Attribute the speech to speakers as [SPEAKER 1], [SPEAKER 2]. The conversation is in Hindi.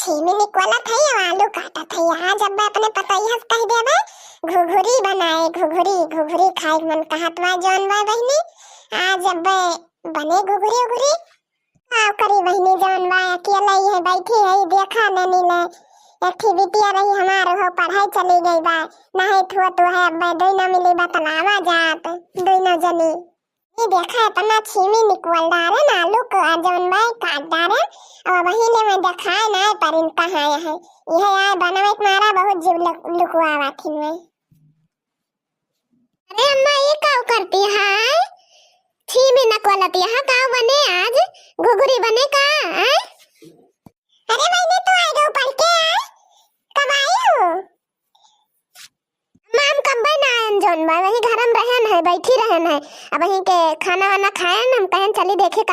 [SPEAKER 1] छीमी निकला था या आलू काटा था यहाँ जब मैं अपने पतैया से कह दिया घुघुरी बनाए घुघुरी खाए मन कहत बा जौन बा बहिनी आज अब बने घुघुरी उघुरी आओ करी बहिनी जौन बा अकेला ही है बैठी है देखा ननी ले एक बिटिया रही हमार हो पढ़ाई चली गई बा नहीं थुआ तो है अब दो न मिली बा तलावा जात दो न जनी ये देखा इतना छीमी निकल डारे ना आलू को जौन बा काट डारे और वही ले मैं दिखाए ना पर इन कहाँ है यह आए बनावे मारा बहुत जीव लुकवा थी मैं अरे अम्मा ये क्या करती है छीमी निकलती है का बने आज घुघुरी बने का अरे मैंने तो आई गो पढ़ के कब आई हो माम कब बना जौन बा वही घर में रहन है बैठी रहन है अब वही के खाना वाना खाए हम कहन चली देखे